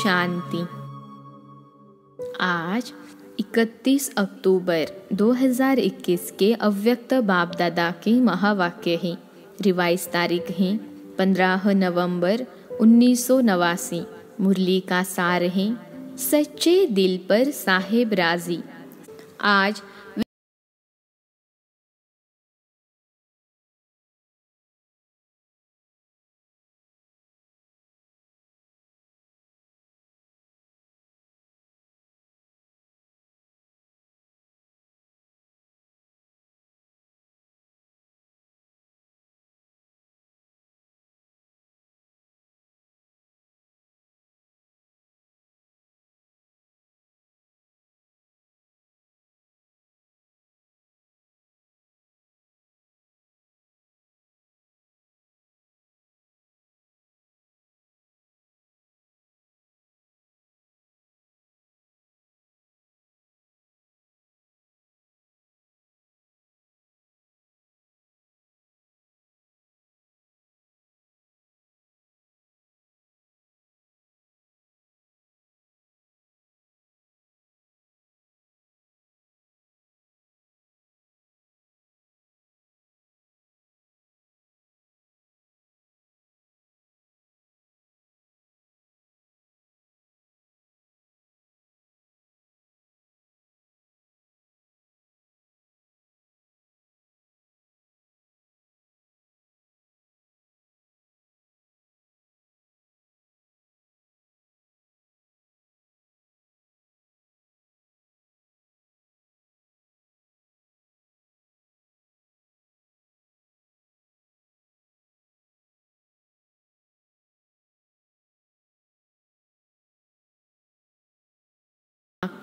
शांति। आज 31 अक्टूबर 2021 के अव्यक्त बाप दादा के महावाक्य है। रिवाइज तारीख है 15 नवंबर 1989। मुरली का सार है, सच्चे दिल पर साहेब राजी। आज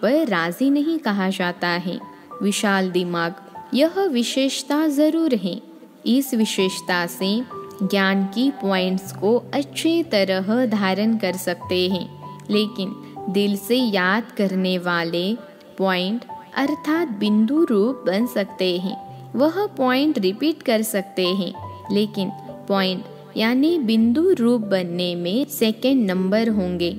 पर राजी नहीं कहा जाता है। विशाल दिमाग, यह विशेषता जरूर है। इस विशेषता से ज्ञान की पॉइंट्स को अच्छी तरह धारण कर सकते हैं, लेकिन दिल से याद करने वाले पॉइंट अर्थात बिंदु रूप बन सकते हैं। वह पॉइंट रिपीट कर सकते हैं, लेकिन पॉइंट यानी बिंदु रूप बनने में सेकंड नंबर होंगे।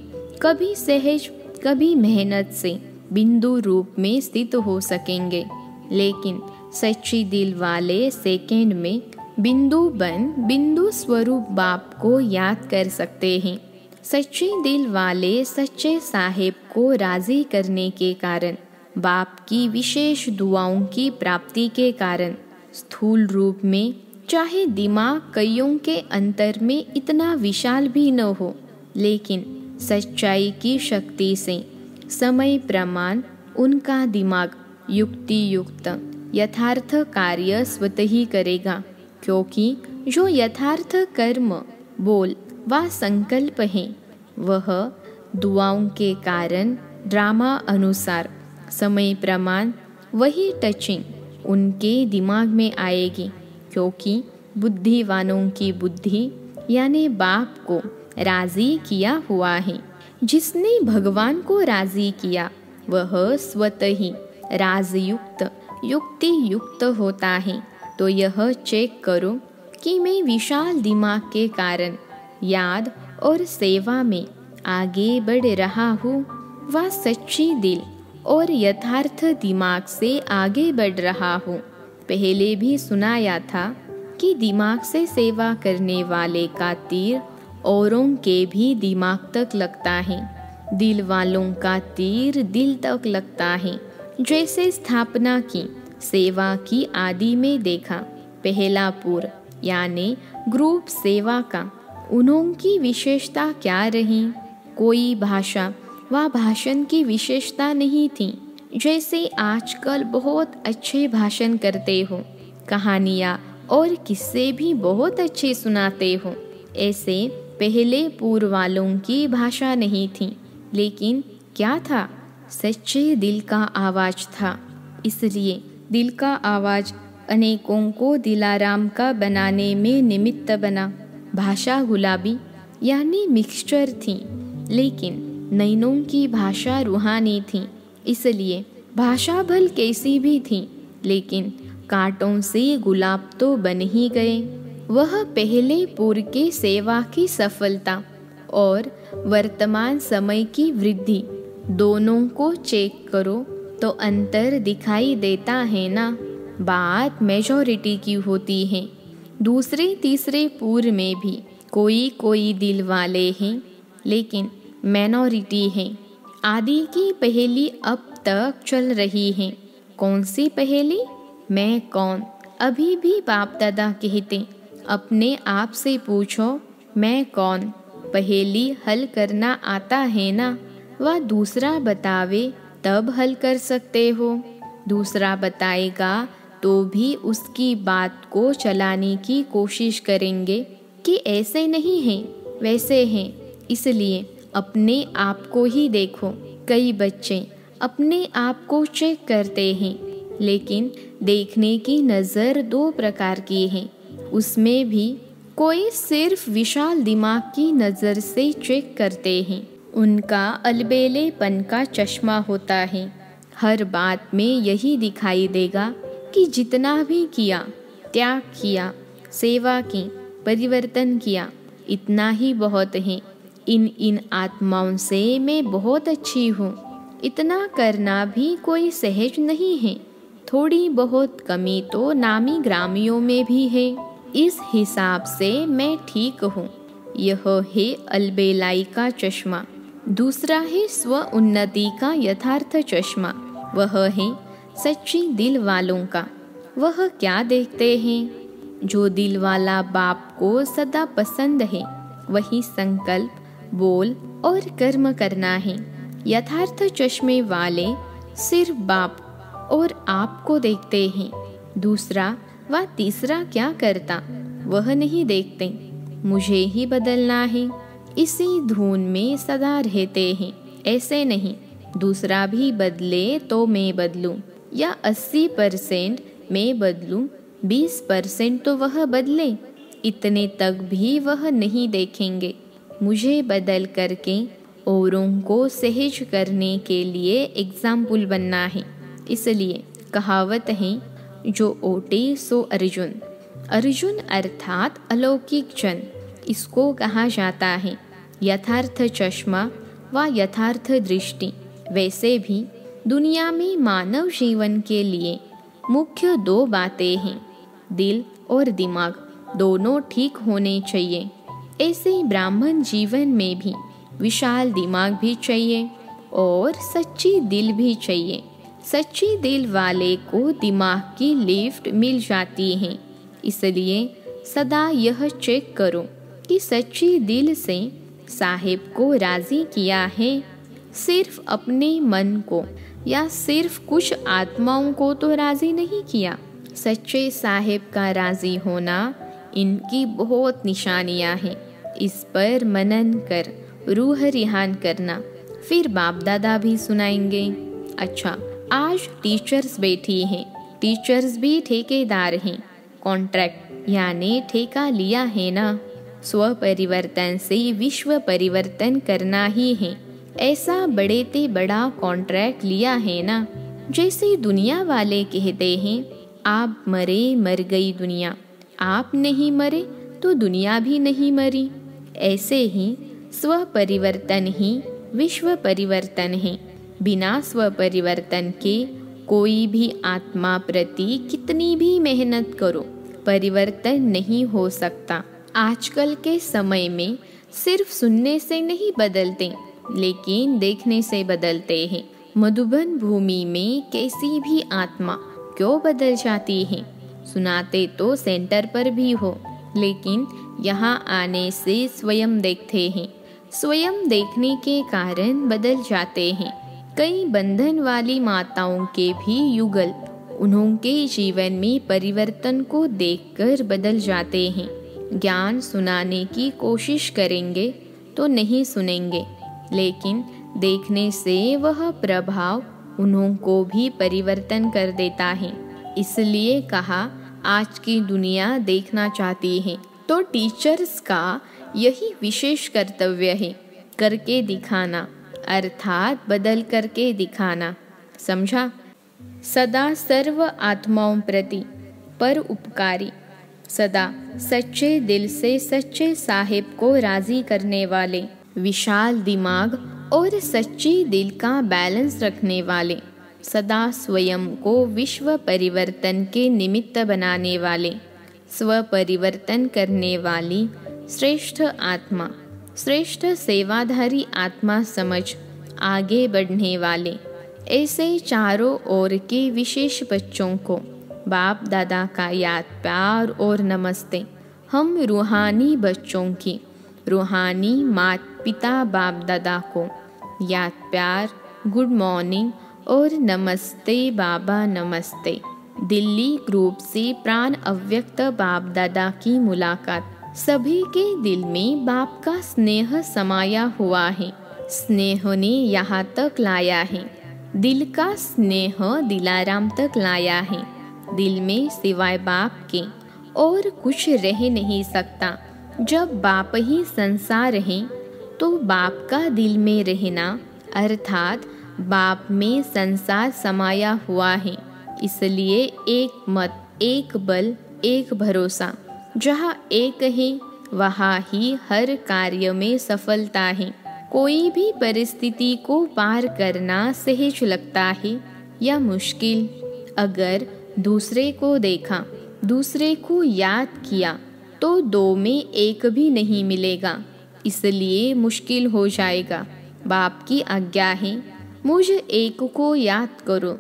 कभी सहज कभी मेहनत से बिंदु रूप में स्थित हो सकेंगे, लेकिन सच्ची दिल वाले सेकंड में बिंदु स्वरूप बाप को याद कर सकते हैं। सच्चे दिल वाले सच्चे साहेब को राजी करने के कारण, बाप की विशेष दुआओं की प्राप्ति के कारण, स्थूल रूप में चाहे दिमाग कईयों के अंतर में इतना विशाल भी न हो, लेकिन सच्चाई की शक्ति से समय प्रमाण उनका दिमाग युक्ति युक्त यथार्थ कार्य स्वतः ही करेगा, क्योंकि जो यथार्थ कर्म, बोल व संकल्प है वह दुआओं के कारण ड्रामा अनुसार समय प्रमाण वही टचिंग उनके दिमाग में आएगी, क्योंकि बुद्धिवानों की बुद्धि यानी बाप को राजी किया हुआ है। जिसने भगवान को राजी किया वह स्वतः ही राजयुक्त युक्ति युक्त होता है। तो यह चेक करो कि मैं विशाल दिमाग के कारण याद और सेवा में आगे बढ़ रहा हूँ व सच्ची दिल और यथार्थ दिमाग से आगे बढ़ रहा हूँ। पहले भी सुनाया था कि दिमाग से सेवा करने वाले का तीर औरों के भी दिमाग तक लगता है। दिल वालों का तीर दिल तक लगता है। जैसे स्थापना की सेवा की आदि में देखा, पहला पूर यानी ग्रुप सेवा का उनकी विशेषता क्या रही? कोई भाषा व भाषण की विशेषता नहीं थी। जैसे आजकल बहुत अच्छे भाषण करते हो, कहानियाँ और किस्से भी बहुत अच्छे सुनाते हो, ऐसे पहले पूर्व वालों की भाषा नहीं थी, लेकिन क्या था? सच्चे दिल का आवाज था। इसलिए दिल का आवाज अनेकों को दिलाराम का बनाने में निमित्त बना। भाषा गुलाबी यानी मिक्सचर थी, लेकिन नैनों की भाषा रूहानी थी। इसलिए भाषा भल कैसी भी थी, लेकिन कांटों से गुलाब तो बन ही गए। वह पहले पूर के सेवा की सफलता और वर्तमान समय की वृद्धि, दोनों को चेक करो तो अंतर दिखाई देता है ना। बात मेजॉरिटी की होती है। दूसरे तीसरे पूर्व में भी कोई कोई दिल वाले हैं, लेकिन माइनॉरिटी है। आदि की पहेली अब तक चल रही है। कौन सी पहेली? मैं कौन? अभी भी बाप दादा कहते, अपने आप से पूछो मैं कौन। पहेली हल करना आता है ना। वह दूसरा बतावे तब हल कर सकते हो। दूसरा बताएगा तो भी उसकी बात को चलाने की कोशिश करेंगे कि ऐसे नहीं है वैसे हैं। इसलिए अपने आप को ही देखो। कई बच्चे अपने आप को चेक करते हैं, लेकिन देखने की नज़र दो प्रकार की है। उसमें भी कोई सिर्फ विशाल दिमाग की नज़र से चेक करते हैं। उनका अलबेलेपन का चश्मा होता है। हर बात में यही दिखाई देगा कि जितना भी किया, त्याग किया, सेवा की, परिवर्तन किया, इतना ही बहुत है। इन आत्माओं से मैं बहुत अच्छी हूँ। इतना करना भी कोई सहज नहीं है। थोड़ी बहुत कमी तो नामी ग्रामियों में भी है। इस हिसाब से मैं ठीक हूँ। यह है अलबेलाई का चश्मा। दूसरा है स्व उन्नति का यथार्थ चश्मा। वह है सच्ची दिल वालों का। वह क्या देखते हैं? जो दिल वाला बाप को सदा पसंद है, वही संकल्प, बोल और कर्म करना है। यथार्थ चश्मे वाले सिर्फ बाप और आप को देखते हैं। दूसरा व तीसरा क्या करता, वह नहीं देखते। मुझे ही बदलना है, इसी धुन में सदा रहते हैं। ऐसे नहीं, दूसरा भी बदले तो मैं बदलूं, या 80% मैं बदलूं, 20% तो वह बदले। इतने तक भी वह नहीं देखेंगे। मुझे बदल करके औरों को सहज करने के लिए एग्जाम्पल बनना है। इसलिए कहावत है, जो ओटे सो अर्जुन। अर्जुन अर्थात अलौकिक जन, इसको कहा जाता है यथार्थ चश्मा व यथार्थ दृष्टि। वैसे भी दुनिया में मानव जीवन के लिए मुख्य दो बातें हैं, दिल और दिमाग। दोनों ठीक होने चाहिए। ऐसे ही ब्राह्मण जीवन में भी विशाल दिमाग भी चाहिए और सच्ची दिल भी चाहिए। सच्ची दिल वाले को दिमाग की लिफ्ट मिल जाती है। इसलिए सदा यह चेक करो कि सच्ची दिल से साहिब को राज़ी किया है। सिर्फ अपने मन को या सिर्फ कुछ आत्माओं को तो राज़ी नहीं किया। सच्चे साहिब का राज़ी होना इनकी बहुत निशानियां हैं। इस पर मनन कर रूह रिहान करना, फिर बाप दादा भी सुनाएंगे। अच्छा, आज टीचर्स बैठी हैं। टीचर्स भी ठेकेदार हैं। कॉन्ट्रैक्ट यानी ठेका लिया है ना। स्व परिवर्तन से विश्व परिवर्तन करना ही है। ऐसा बड़े ते बड़ा कॉन्ट्रैक्ट लिया है ना। जैसे दुनिया वाले कहते हैं, आप मरे मर गई दुनिया, आप नहीं मरे तो दुनिया भी नहीं मरी। ऐसे ही स्व परिवर्तन ही विश्व परिवर्तन है। बिना स्व परिवर्तन के कोई भी आत्मा प्रति कितनी भी मेहनत करो, परिवर्तन नहीं हो सकता। आजकल के समय में सिर्फ सुनने से नहीं बदलते, लेकिन देखने से बदलते हैं। मधुबन भूमि में कैसी भी आत्मा क्यों बदल जाती है? सुनाते तो सेंटर पर भी हो, लेकिन यहाँ आने से स्वयं देखते हैं। स्वयं देखने के कारण बदल जाते हैं। कई बंधन वाली माताओं के भी युगल उन्होंने जीवन में परिवर्तन को देखकर बदल जाते हैं। ज्ञान सुनाने की कोशिश करेंगे तो नहीं सुनेंगे, लेकिन देखने से वह प्रभाव उन्होंने भी परिवर्तन कर देता है। इसलिए कहा, आज की दुनिया देखना चाहती है तो टीचर्स का यही विशेष कर्तव्य है, करके दिखाना, अर्थात बदल करके दिखाना। समझा? सदा सर्व आत्माओं प्रति पर उपकारी, सदा सच्चे दिल से सच्चे साहिब को राजी करने वाले, विशाल दिमाग और सच्ची दिल का बैलेंस रखने वाले, सदा स्वयं को विश्व परिवर्तन के निमित्त बनाने वाले, स्व परिवर्तन करने वाली श्रेष्ठ आत्मा, श्रेष्ठ सेवाधारी आत्मा समझ आगे बढ़ने वाले, ऐसे चारों ओर के विशेष बच्चों को बाप दादा का याद प्यार और नमस्ते। हम रूहानी बच्चों की रूहानी माता पिता बाप दादा को याद प्यार, गुड मॉर्निंग और नमस्ते बाबा नमस्ते। दिल्ली ग्रुप से प्राण अव्यक्त बाप दादा की मुलाकात। सभी के दिल में बाप का स्नेह समाया हुआ है। स्नेह ने यहाँ तक लाया है। दिल का स्नेह दिलाराम तक लाया है। दिल में सिवाय बाप के और कुछ रह नहीं सकता। जब बाप ही संसार है तो बाप का दिल में रहना अर्थात बाप में संसार समाया हुआ है। इसलिए एक मत, एक बल, एक भरोसा। जहाँ एक है वहाँ ही हर कार्य में सफलता है। कोई भी परिस्थिति को पार करना सहज लगता है या मुश्किल। अगर दूसरे को देखा, दूसरे को याद किया तो दो में एक भी नहीं मिलेगा, इसलिए मुश्किल हो जाएगा। बाप की आज्ञा है, मुझ एक को याद करो।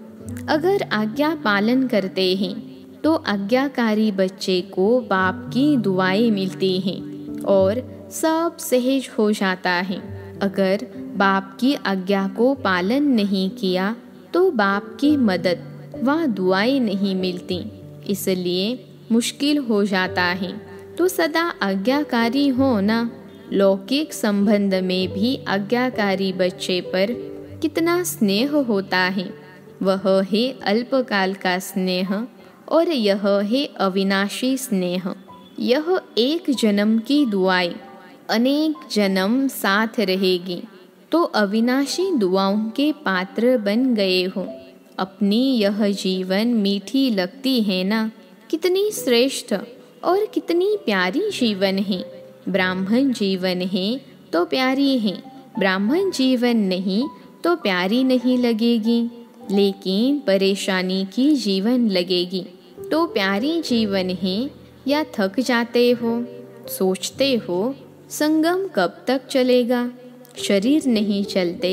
अगर आज्ञा पालन करते हैं तो आज्ञाकारी बच्चे को बाप की दुआएं मिलती हैं और सब सहज हो जाता है। अगर बाप की आज्ञा को पालन नहीं किया तो बाप की मदद व दुआएं नहीं मिलती, इसलिए मुश्किल हो जाता है। तो सदा आज्ञाकारी हो ना। लौकिक संबंध में भी आज्ञाकारी बच्चे पर कितना स्नेह होता है। वह है अल्पकाल का स्नेह और यह है अविनाशी स्नेह। यह एक जन्म की दुआएं अनेक जन्म साथ रहेगी। तो अविनाशी दुआओं के पात्र बन गए हो। अपनी यह जीवन मीठी लगती है ना। कितनी श्रेष्ठ और कितनी प्यारी जीवन है। ब्राह्मण जीवन है तो प्यारी है, ब्राह्मण जीवन नहीं तो प्यारी नहीं लगेगी। लेकिन परेशानी की जीवन लगेगी तो प्यारी जीवन है। या थक जाते हो, सोचते हो संगम कब तक चलेगा। शरीर नहीं चलते,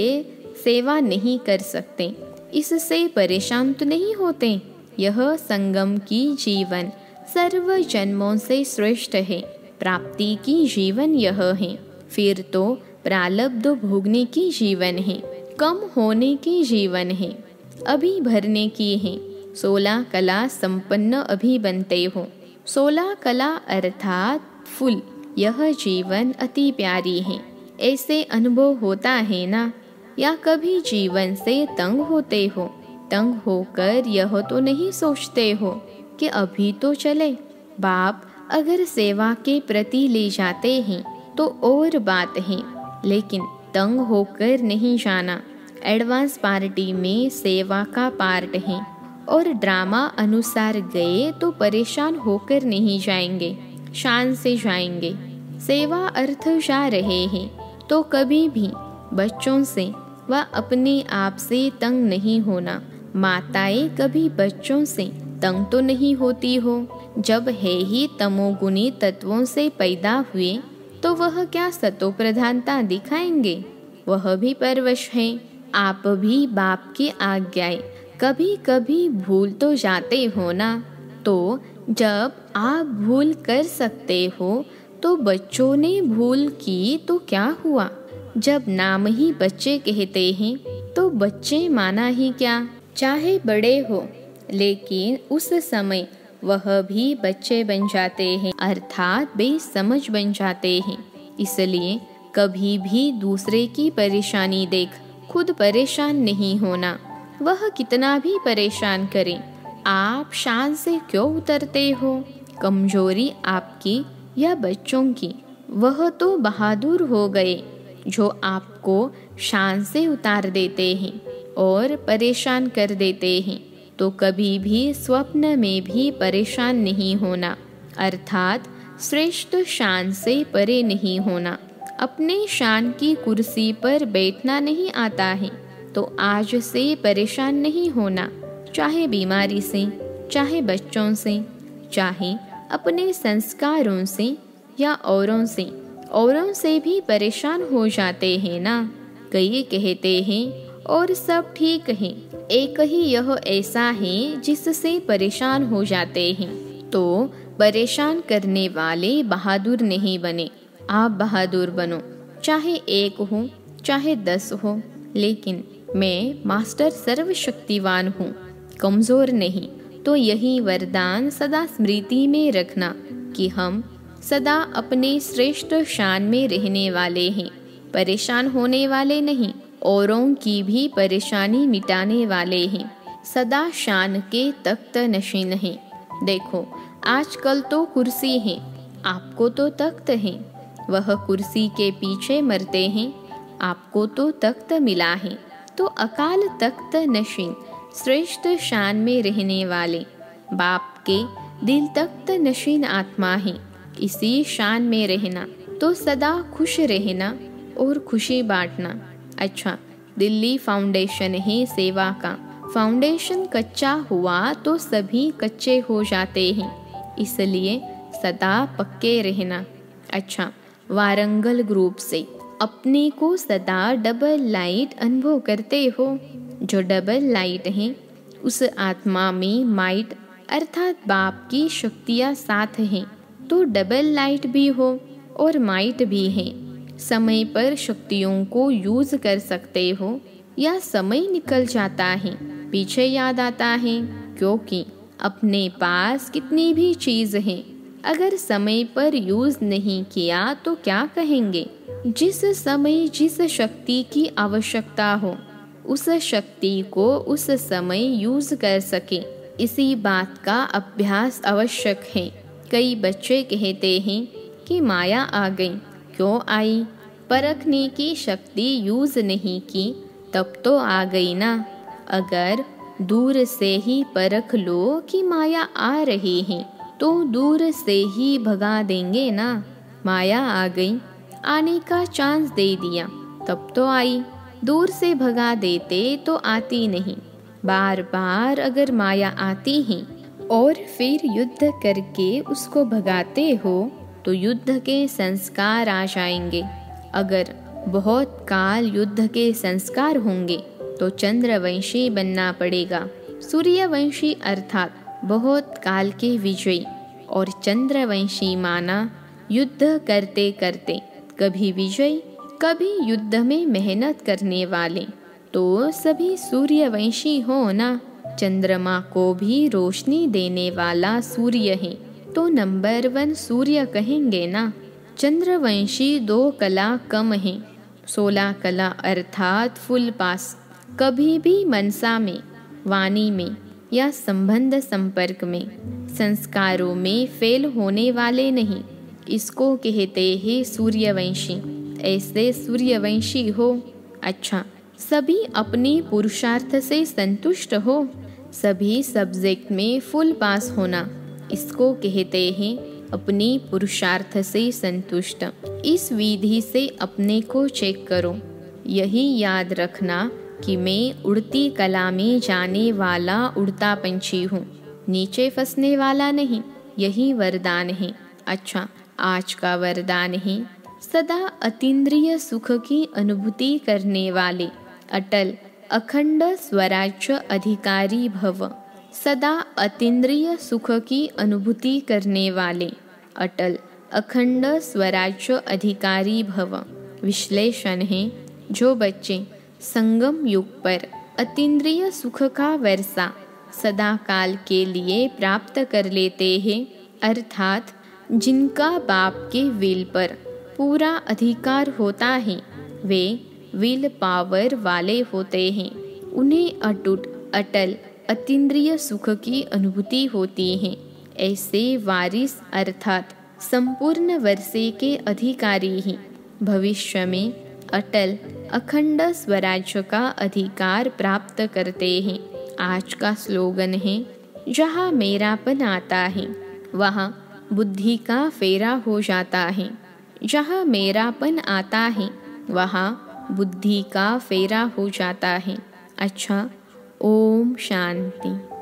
सेवा नहीं कर सकते, इससे परेशान तो नहीं होते। यह संगम की जीवन सर्व जन्मों से श्रेष्ठ है। प्राप्ति की जीवन यह है। फिर तो प्रारब्ध भोगने की जीवन है, कम होने की जीवन है, अभी भरने की है। 16 कला संपन्न अभी बनते हो। 16 कला अर्थात फुल। यह जीवन अति प्यारी है। ऐसे अनुभव होता है ना। या कभी जीवन से तंग होते हो। तंग होकर यह तो नहीं सोचते हो कि अभी तो चले। बाप अगर सेवा के प्रति ले जाते हैं तो और बात है, लेकिन तंग होकर नहीं जाना। एडवांस पार्टी में सेवा का पार्ट है और ड्रामा अनुसार गए तो परेशान होकर नहीं जाएंगे, शान से जाएंगे। सेवा अर्थ जा रहे हैं तो कभी भी बच्चों से व अपने आप से तंग नहीं होना। माताएं कभी बच्चों से तंग तो नहीं होती हो। जब है ही तमोगुणी तत्वों से पैदा हुए तो वह क्या सतो प्रधानता दिखाएंगे। वह भी परवश हैं। आप भी बाप की आज्ञाएं कभी कभी भूल तो जाते हो ना। तो जब आप भूल कर सकते हो तो बच्चों ने भूल की तो क्या हुआ। जब नाम ही बच्चे कहते हैं तो बच्चे माना ही क्या, चाहे बड़े हो, लेकिन उस समय वह भी बच्चे बन जाते हैं, अर्थात बेसमझ बन जाते हैं। इसलिए कभी भी दूसरे की परेशानी देख खुद परेशान नहीं होना। वह कितना भी परेशान करे, आप शान से क्यों उतरते हो। कमजोरी आपकी या बच्चों की। वह तो बहादुर हो गए जो आपको शान से उतार देते हैं और परेशान कर देते हैं। तो कभी भी स्वप्न में भी परेशान नहीं होना, अर्थात श्रेष्ठ शान से परे नहीं होना। अपने शान की कुर्सी पर बैठना नहीं आता है तो आज से परेशान नहीं होना, चाहे बीमारी से, चाहे बच्चों से, चाहे अपने संस्कारों से या औरों से भी परेशान हो जाते हैं ना। कई कहते हैं और सब ठीक है, एक ही यह ऐसा है जिससे परेशान हो जाते हैं। तो परेशान करने वाले बहादुर नहीं बने, आप बहादुर बनो, चाहे 1 हो चाहे 10 हो, लेकिन मैं मास्टर सर्वशक्तिवान हूँ, कमज़ोर नहीं। तो यही वरदान सदा स्मृति में रखना कि हम सदा अपने श्रेष्ठ शान में रहने वाले हैं, परेशान होने वाले नहीं, औरों की भी परेशानी मिटाने वाले हैं, सदा शान के तख्त नशीन हैं। देखो आजकल तो कुर्सी है, आपको तो तख्त है, वह कुर्सी के पीछे मरते हैं, आपको तो तख्त मिला है। तो अकाल तख्त नशीन श्रेष्ठ शान में रहने वाले बाप के दिल तख्त नशीन आत्मा है, इसी शान में रहना, तो सदा खुश रहना और खुशी बांटना। अच्छा, दिल्ली फाउंडेशन है सेवा का, फाउंडेशन कच्चा हुआ तो सभी कच्चे हो जाते हैं, इसलिए सदा पक्के रहना। अच्छा, वारंगल ग्रुप से अपने को सदा डबल लाइट अनुभव करते हो। जो डबल लाइट है उस आत्मा में माइट अर्थात बाप की शक्तियाँ साथ हैं, तो डबल लाइट भी हो और माइट भी है। समय पर शक्तियों को यूज कर सकते हो या समय निकल जाता है पीछे याद आता है, क्योंकि अपने पास कितनी भी चीज़ है, अगर समय पर यूज नहीं किया तो क्या कहेंगे। जिस समय जिस शक्ति की आवश्यकता हो उस शक्ति को उस समय यूज कर सके, इसी बात का अभ्यास आवश्यक है। कई बच्चे कहते हैं कि माया आ गई, क्यों आई, परखने की शक्ति यूज नहीं की तब तो आ गई ना। अगर दूर से ही परख लो कि माया आ रही है तो दूर से ही भगा देंगे ना। माया आ गई, आने का चांस दे दिया तब तो आई, दूर से भगा देते तो आती नहीं। बार बार अगर माया आती है और फिर युद्ध करके उसको भगाते हो तो युद्ध के संस्कार आ जाएंगे। अगर बहुत काल युद्ध के संस्कार होंगे तो चंद्रवंशी बनना पड़ेगा। सूर्यवंशी अर्थात बहुत काल के विजयी और चंद्रवंशी माना युद्ध करते करते कभी विजयी कभी युद्ध में मेहनत करने वाले, तो सभी सूर्यवंशी हो ना। चंद्रमा को भी रोशनी देने वाला सूर्य है तो नंबर 1 सूर्य कहेंगे ना। चंद्रवंशी 2 कला कम है, 16 कला अर्थात फुल पास, कभी भी मनसा में, वाणी में या संबंध संपर्क में, संस्कारों में फेल होने वाले नहीं, इसको कहते हैं सूर्यवंशी। ऐसे सूर्यवंशी हो। अच्छा, सभी अपने पुरुषार्थ से संतुष्ट हो, सभी सब्जेक्ट में फुल पास होना, इसको कहते हैं अपनी पुरुषार्थ से संतुष्ट। इस विधि से अपने को चेक करो। यही याद रखना कि मैं उड़ती कला में जाने वाला उड़ता पंछी हूँ, नीचे फंसने वाला नहीं। यही वरदान है। अच्छा, आज का वरदान है सदा अतीन्द्रिय सुख की अनुभूति करने वाले अटल अखंड स्वराज्य अधिकारी भव। सदा अतीन्द्रिय सुख की अनुभूति करने वाले अटल अखंड स्वराज्य अधिकारी भव। विश्लेषण है, जो बच्चे संगम युग पर अतीन्द्रिय सुख का वर्षा सदा काल के लिए प्राप्त कर लेते हैं, अर्थात जिनका बाप के विल पर पूरा अधिकार होता है, वे विल पावर वाले होते हैं, उन्हें अटूट अटल अतीन्द्रिय सुख की अनुभूति होती है। ऐसे वारिस अर्थात संपूर्ण वर्षे के अधिकारी ही भविष्य में अटल अखंड स्वराज्य का अधिकार प्राप्त करते हैं। आज का स्लोगन है, जहाँ मेरापन आता है वहाँ बुद्धि का फेरा हो जाता है। जहाँ मेरापन आता है वहाँ बुद्धि का फेरा हो जाता है। अच्छा, ओम शांति।